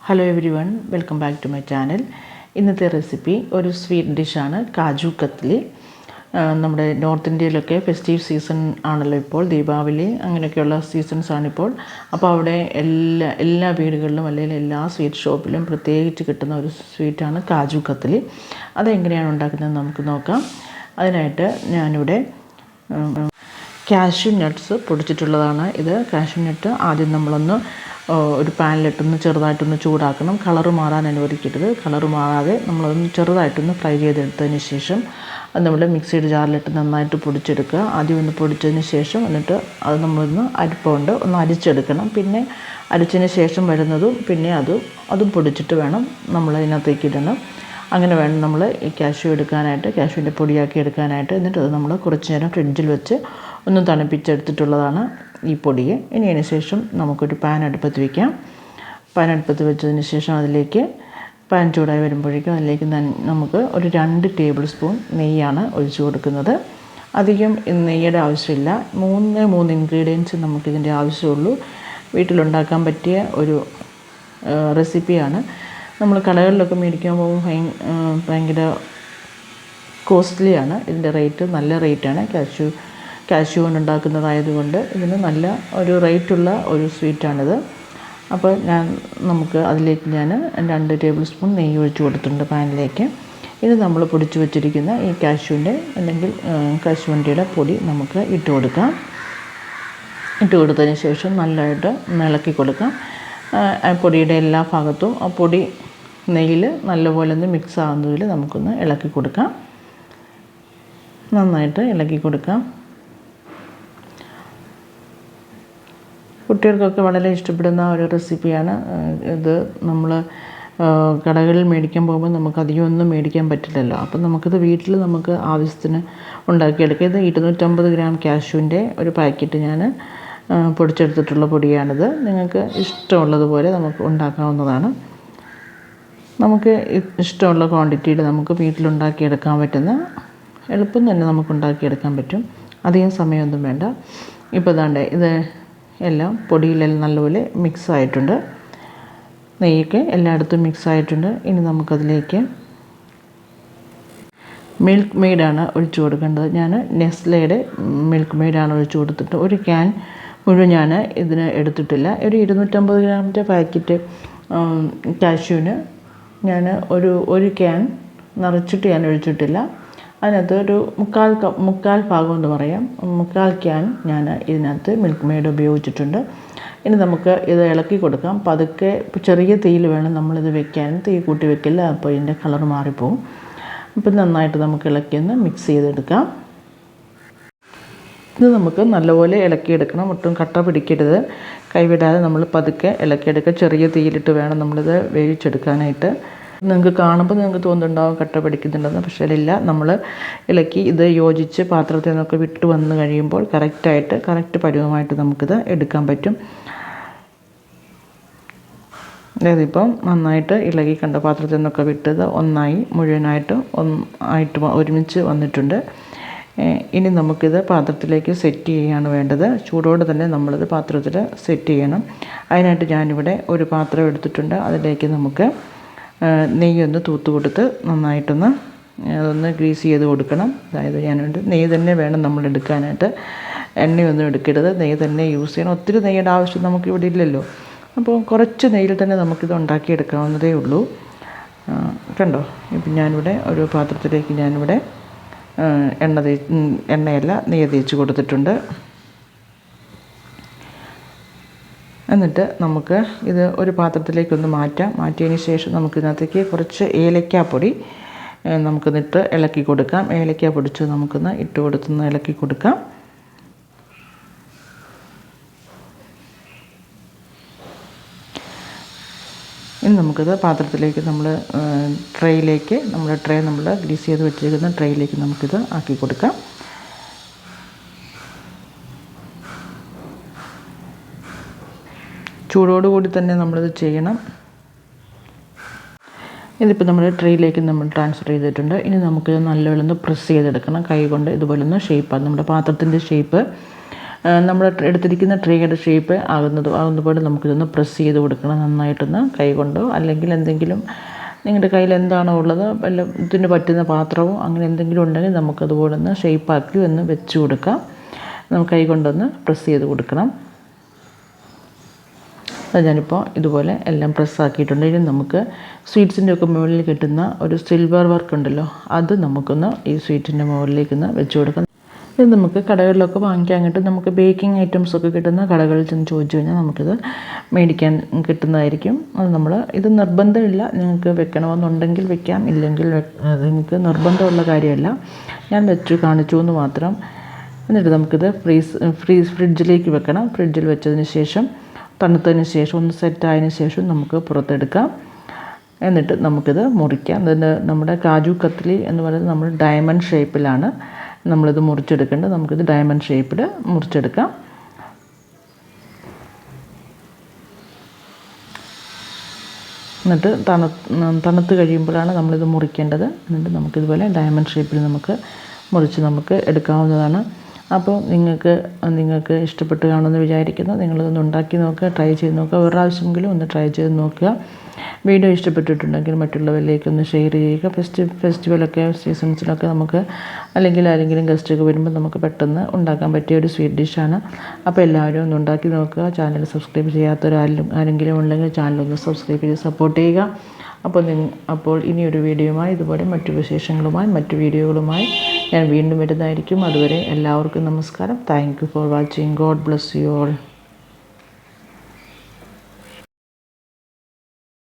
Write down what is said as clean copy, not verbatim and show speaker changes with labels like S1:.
S1: Hello everyone, welcome back to my channel. ഇന്നത്തെ recipe ഒരു sweet ഡിഷാണ് കാജു കത്ലി. നമ്മുടെ നോർത്ത് ഇന്ത്യയിലൊക്കെ ഫെസ്റ്റീവ് സീസൺ ആണല്ലോ ഇപ്പോൾ, ദീപാവലി അങ്ങനെയൊക്കെയുള്ള സീസൺസാണിപ്പോൾ. അപ്പോൾ അവിടെ എല്ലാ വീടുകളിലും അല്ലെങ്കിൽ എല്ലാ സ്വീറ്റ് ഷോപ്പിലും പ്രത്യേകിച്ച് കിട്ടുന്ന ഒരു സ്വീറ്റാണ് കാജു കത്ലി. അതെങ്ങനെയാണ് ഉണ്ടാക്കുന്നത് നമുക്ക് നോക്കാം. അതിനായിട്ട് ഞാനിവിടെ കാഷ്യൂ നട്ട്സ് പൊടിച്ചിട്ടുള്ളതാണ്. ഇത് കാഷ്യൂ നട്ട് ആദ്യം നമ്മളൊന്ന് ഒരു പാനിലിട്ടൊന്ന് ചെറുതായിട്ടൊന്ന് ചൂടാക്കണം. കളറ് മാറാൻ അനുവദിക്കരുത്. കളറ് മാറാതെ നമ്മളതൊന്ന് ചെറുതായിട്ടൊന്ന് ഫ്രൈ ചെയ്തെടുത്തതിന് ശേഷം അത് നമ്മൾ മിക്സിയുടെ ജാറിലിട്ട് നന്നായിട്ട് പൊടിച്ചെടുക്കുക. ആദ്യം ഒന്ന് പൊടിച്ചതിന് ശേഷം എന്നിട്ട് അത് നമ്മളൊന്ന് അരിപ്പുകൊണ്ട് ഒന്ന് അരിച്ചെടുക്കണം. പിന്നെ അരിച്ചതിന് ശേഷം വരുന്നതും പിന്നെ അതും പൊടിച്ചിട്ട് വേണം നമ്മൾ അതിനകത്തേക്ക് ഇടണം. അങ്ങനെ വേണം നമ്മൾ ഈ കാഷ്യൂ എടുക്കാനായിട്ട്, കാഷ്യൂവിൻ്റെ പൊടിയാക്കി എടുക്കാനായിട്ട്. എന്നിട്ട് അത് നമ്മൾ കുറച്ച് നേരം ഫ്രിഡ്ജിൽ വെച്ച് ഒന്ന് തണുപ്പിച്ചെടുത്തിട്ടുള്ളതാണ് ഈ പൊടിയെ. ഇനി അതിന് ശേഷം നമുക്കൊരു പാൻ അടുപ്പത്ത് വയ്ക്കാം. പാൻ അടുപ്പത്ത് വെച്ചതിന് ശേഷം അതിലേക്ക് പാൻ ചൂടായി വരുമ്പോഴേക്കും അതിലേക്ക് നമുക്ക് ഒരു 2 ടേബിൾ സ്പൂൺ നെയ്യാണ് ഒഴിച്ച് കൊടുക്കുന്നത്. അധികം നെയ്യുടെ ആവശ്യമില്ല. 3 ഇൻഗ്രീഡിയൻസ് നമുക്കിതിൻ്റെ ആവശ്യമുള്ളൂ. വീട്ടിലുണ്ടാക്കാൻ പറ്റിയ ഒരു റെസിപ്പിയാണ്. നമ്മൾ കടകളിലൊക്കെ മേടിക്കാൻ പോകുമ്പോൾ ഭയങ്കര കോസ്റ്റ്ലിയാണ്. ഇതിൻ്റെ റേറ്റ് നല്ല റേറ്റാണ്. കാഷ്യൂ കൊണ്ട് ഉണ്ടാക്കുന്നതായതുകൊണ്ട് ഇതിന് നല്ല ഒരു റേറ്റുള്ള ഒരു സ്വീറ്റാണിത്. അപ്പോൾ നമുക്ക് അതിലേക്ക് ഞാൻ 2 ടേബിൾ സ്പൂൺ നെയ്യ് ഒഴിച്ച് കൊടുത്തിട്ടുണ്ട് പാനിലേക്ക്. ഇത് നമ്മൾ പൊടിച്ച് വെച്ചിരിക്കുന്ന ഈ കാഷ്യൂവിൻ്റെ അല്ലെങ്കിൽ കാഷ്യൂവണ്ടിയുടെ പൊടി നമുക്ക് ഇട്ട് കൊടുക്കാം. ഇട്ട് കൊടുത്തതിന് ശേഷം നല്ലതായിട്ട് ഇളക്കി കൊടുക്കാം. പൊടിയുടെ എല്ലാ ഭാഗത്തും ആ പൊടി നെയ്യിൽ നല്ലപോലെ ഒന്ന് മിക്സ് ആകുന്നതിൽ നമുക്കൊന്ന് ഇളക്കി കൊടുക്കാം. നന്നായിട്ട് ഇളക്കി കൊടുക്കാം. കുട്ടികൾക്കൊക്കെ വളരെ ഇഷ്ടപ്പെടുന്ന ഒരു റെസിപ്പിയാണ് ഇത്. നമ്മൾ കടകളിൽ മേടിക്കാൻ പോകുമ്പോൾ നമുക്ക് അധികം ഒന്നും മേടിക്കാൻ പറ്റില്ലല്ലോ. അപ്പം നമുക്കിത് വീട്ടിൽ നമുക്ക് ആവശ്യത്തിന് ഉണ്ടാക്കിയെടുക്കാം. ഇത് 250 ഗ്രാം കാഷ്യൂവിൻ്റെ ഒരു പാക്കറ്റ് ഞാൻ പൊടിച്ചെടുത്തിട്ടുള്ള പൊടിയാണിത്. നിങ്ങൾക്ക് ഇഷ്ടമുള്ളതുപോലെ നമുക്ക് ഉണ്ടാക്കാവുന്നതാണ്. നമുക്ക് ഇഷ്ടമുള്ള ക്വാണ്ടിറ്റിയിൽ നമുക്ക് വീട്ടിലുണ്ടാക്കിയെടുക്കാൻ പറ്റുന്ന, എളുപ്പം തന്നെ നമുക്ക് ഉണ്ടാക്കിയെടുക്കാൻ പറ്റും. അധികം സമയമൊന്നും വേണ്ട. ഇപ്പോൾ ഇതാണ്ട് ഇത് എല്ലാം പൊടിയിലെല്ലാം നല്ലപോലെ മിക്സ് ആയിട്ടുണ്ട്. നെയ്യൊക്കെ എല്ലായിടത്തും മിക്സ് ആയിട്ടുണ്ട്. ഇനി നമുക്കതിലേക്ക് മിൽക്ക് മെയ്ഡാണ് ഒഴിച്ചു കൊടുക്കേണ്ടത്. ഞാൻ നെസ്ലയുടെ മിൽക്ക് മെയ്ഡാണ് ഒഴിച്ചു കൊടുത്തിട്ട് ഒരു ക്യാൻ മുഴുവൻ ഞാൻ ഇതിന് എടുത്തിട്ടില്ല. ഒരു 250 ഗ്രാമിൻ്റെ പാക്കറ്റ് കാഷ്യൂവിന് ഞാൻ ഒരു ക്യാൻ നിറച്ചിട്ട് ഞാൻ ഒഴിച്ചിട്ടില്ല. അതിനകത്ത് ഒരു മുക്കാൽ ഭാഗം എന്ന് പറയാം, 3/4 ക്യാൻ ഞാൻ ഇതിനകത്ത് മിൽക്ക് മെയ്ഡ് ഉപയോഗിച്ചിട്ടുണ്ട്. ഇനി നമുക്ക് ഇത് ഇളക്കി കൊടുക്കാം. പതുക്കെ ചെറിയ തീയിൽ വേണം നമ്മളിത് വെക്കാൻ. തീ കൂട്ടി വെക്കില്ല, അപ്പോൾ ഇതിൻ്റെ കളർ മാറിപ്പോവും. അപ്പം നന്നായിട്ട് നമുക്ക് ഇളക്കിയൊന്ന് മിക്സ് ചെയ്തെടുക്കാം. ഇത് നമുക്ക് നല്ലപോലെ ഇളക്കിയെടുക്കണം. ഒട്ടും കട്ട പിടിക്കരുത്. കൈവിടാതെ നമ്മൾ പതുക്കെ ഇളക്കിയെടുക്കുക. ചെറിയ തീയിലിട്ട് വേണം നമ്മളിത് വേവിച്ചെടുക്കാനായിട്ട്. നിങ്ങൾക്ക് കാണുമ്പോൾ നിങ്ങൾക്ക് തോന്നുന്നുണ്ടാവും കട്ട പിടിക്കുന്നുണ്ടെന്ന്, പക്ഷേ ഇല്ല. നമ്മൾ ഇളക്കി ഇത് യോജിച്ച് പാത്രത്തിൽ നിന്നൊക്കെ വിട്ട് വന്ന് കഴിയുമ്പോൾ കറക്റ്റ് പരുവമായിട്ട് നമുക്കിത് എടുക്കാൻ പറ്റും. അതായത് ഇപ്പം നന്നായിട്ട് ഇളകി കണ്ട പാത്രത്തിൽ നിന്നൊക്കെ വിട്ടത് മുഴുവനായിട്ട് ഒരുമിച്ച് വന്നിട്ടുണ്ട്. ഇനി നമുക്കിത് പാത്രത്തിലേക്ക് സെറ്റ് ചെയ്യുകയാണ് വേണ്ടത്. ചൂടോടെ തന്നെ നമ്മളിത് പാത്രത്തിൽ സെറ്റ് ചെയ്യണം. അതിനായിട്ട് ഞാനിവിടെ ഒരു പാത്രം എടുത്തിട്ടുണ്ട്. അതിലേക്ക് നമുക്ക് നെയ്യൊന്ന് തൂത്ത് കൊടുത്ത് നന്നായിട്ടൊന്ന് അതൊന്ന് ഗ്രീസ് ചെയ്ത് കൊടുക്കണം. അതായത് നെയ്യ് തന്നെ വേണം നമ്മൾ എടുക്കാനായിട്ട്. എണ്ണയൊന്നും എടുക്കരുത്, നെയ്യ് തന്നെ യൂസ് ചെയ്യണം. ഒത്തിരി നെയ്യുടെ ആവശ്യം നമുക്കിവിടെ ഇല്ലല്ലോ. അപ്പോൾ കുറച്ച് നെയ്യിൽ തന്നെ നമുക്കിത് ഉണ്ടാക്കിയെടുക്കാവുന്നതേ ഉള്ളൂ. കണ്ടോ, ഇപ്പം ഞാനിവിടെ ഒരു പാത്രത്തിലേക്ക് ഞാനിവിടെ എണ്ണയല്ല നെയ്യ് തേച്ച് കൊടുത്തിട്ടുണ്ട്. എന്നിട്ട് നമുക്ക് ഇത് ഒരു പാത്രത്തിലേക്കൊന്ന് മാറ്റിയതിന് ശേഷം നമുക്കിതിനകത്തേക്ക് കുറച്ച് ഏലക്കാപ്പൊടി നമുക്കിന്നിട്ട് ഇളക്കി കൊടുക്കാം. ഏലക്ക പൊടിച്ച് നമുക്കൊന്ന് ഇട്ട് കൊടുത്തൊന്ന് ഇളക്കി കൊടുക്കാം. ഇനി നമുക്കിത് പാത്രത്തിലേക്ക് നമ്മൾ ട്രേ നമ്മൾ ഗ്രീസ് ചെയ്ത് വെച്ചിരിക്കുന്ന ട്രേയിലേക്ക് നമുക്കിത് ആക്കി കൊടുക്കാം. ചൂടോടുകൂടി തന്നെ നമ്മളിത് ചെയ്യണം. ഇതിപ്പോൾ നമ്മൾ ട്രേയിലേക്ക് നമ്മൾ ട്രാൻസ്ഫർ ചെയ്തിട്ടുണ്ട്. ഇനി നമുക്കിത് നല്ലപോലെ ഒന്ന് പ്രസ് ചെയ്തെടുക്കണം. കൈ കൊണ്ട് ഇതുപോലെ ഒന്ന് ഷേപ്പാണ് നമ്മുടെ പാത്രത്തിൻ്റെ ഷേപ്പ് നമ്മൾ എടുത്തിരിക്കുന്ന ട്രേയുടെ ഷേപ്പ് ആകുന്ന പോലെ നമുക്കിതൊന്ന് പ്രസ് ചെയ്ത് കൊടുക്കണം നന്നായിട്ടൊന്ന് കൈ കൊണ്ടോ, അല്ലെങ്കിൽ എന്തെങ്കിലും നിങ്ങളുടെ കയ്യിൽ എന്താണോ ഉള്ളത് വല്ല ഇതിന് പറ്റുന്ന പാത്രമോ അങ്ങനെ എന്തെങ്കിലും ഉണ്ടെങ്കിൽ നമുക്കതുപോലെ ഒന്ന് ഷേപ്പാക്കി ഒന്ന് വെച്ച് കൊടുക്കാം. നമുക്ക് കൈ കൊണ്ടൊന്ന് പ്രസ് ചെയ്ത് കൊടുക്കണം. അത് ഞാനിപ്പോൾ ഇതുപോലെ എല്ലാം പ്രസ്സാക്കിയിട്ടുണ്ട്. ഇനി നമുക്ക് സ്വീറ്റ്സിൻ്റെ ഒക്കെ മുകളിൽ കിട്ടുന്ന ഒരു സിൽവർ വർക്ക് ഉണ്ടല്ലോ, അത് നമുക്കൊന്ന് ഈ സ്വീറ്റിൻ്റെ മുകളിലേക്കൊന്ന് വെച്ച് കൊടുക്കാം. ഇത് നമുക്ക് കടകളിലൊക്കെ വാങ്ങിക്കാൻ കിട്ടും. നമുക്ക് ബേക്കിംഗ് ഐറ്റംസൊക്കെ കിട്ടുന്ന കടകളിൽ ചെന്ന് ചോദിച്ചു കഴിഞ്ഞാൽ നമുക്കിത് മേടിക്കാൻ കിട്ടുന്നതായിരിക്കും. അത് ഇത് നിർബന്ധമില്ല, നിങ്ങൾക്ക് വെക്കണമെന്നുണ്ടെങ്കിൽ വെക്കാം, ഇല്ലെങ്കിൽ നിങ്ങൾക്ക് നിർബന്ധമുള്ള കാര്യമല്ല. ഞാൻ വെച്ച് കാണിച്ചു എന്ന് മാത്രം. എന്നിട്ട് നമുക്കിത് ഫ്രിഡ്ജിലേക്ക് വെക്കണം. ഫ്രിഡ്ജിൽ വെച്ചതിന് ശേഷം തണുത്തതിന് ശേഷം ഒന്ന് സെറ്റായതിന് ശേഷം നമുക്ക് പുറത്തെടുക്കാം. എന്നിട്ട് നമുക്കിത് മുറിക്കാം. നമ്മുടെ കാജു കത്ലി എന്ന് പറയുന്നത് നമ്മൾ ഡയമണ്ട് ഷേപ്പിലാണ് നമ്മളിത് മുറിച്ചെടുക്കേണ്ടത്. നമുക്കിത് ഡയമണ്ട് ഷേപ്പിൽ മുറിച്ചെടുക്കാം. എന്നിട്ട് തണുത്ത് കഴിയുമ്പോഴാണ് നമ്മളിത് മുറിക്കേണ്ടത്. എന്നിട്ട് നമുക്കിതുപോലെ ഡയമണ്ട് ഷേപ്പിൽ നമുക്ക് എടുക്കാവുന്നതാണ്. അപ്പോൾ നിങ്ങൾക്ക് ഇഷ്ടപ്പെട്ട് കാണുമെന്ന് വിചാരിക്കുന്നു. നിങ്ങളിതൊന്ന് ഉണ്ടാക്കി നോക്കുക, ട്രൈ ചെയ്ത് നോക്കുക. ഒരു പ്രാവശ്യമെങ്കിലും ഒന്ന് ട്രൈ ചെയ്ത് നോക്കുക. വീഡിയോ ഇഷ്ടപ്പെട്ടിട്ടുണ്ടെങ്കിൽ മറ്റുള്ളവരിലേക്ക് ഒന്ന് ഷെയർ ചെയ്യുക. ഫെസ്റ്റിവലൊക്കെ സീസൺസിലൊക്കെ നമുക്ക് അല്ലെങ്കിൽ ആരെങ്കിലും ഗസ്റ്റൊക്കെ വരുമ്പോൾ നമുക്ക് പെട്ടെന്ന് ഉണ്ടാക്കാൻ പറ്റിയ ഒരു സ്വീറ്റ് ഡിഷാണ്. അപ്പോൾ എല്ലാവരും ഒന്ന് ഉണ്ടാക്കി നോക്കുക. ചാനൽ സബ്സ്ക്രൈബ് ആരെങ്കിലും ഉണ്ടെങ്കിൽ ചാനലൊന്ന് സബ്സ്ക്രൈബ് ചെയ്ത് സപ്പോർട്ട് ചെയ്യുക. അപ്പോൾ ഇനിയൊരു വീഡിയോയുമായി ഇതുപോലെ മറ്റു വിശേഷങ്ങളുമായി മറ്റു വീഡിയോകളുമായി ഞാൻ വീണ്ടും വരുന്നതായിരിക്കും. അതുവരെ എല്ലാവർക്കും നമസ്കാരം. Thank you for watching. God bless you all.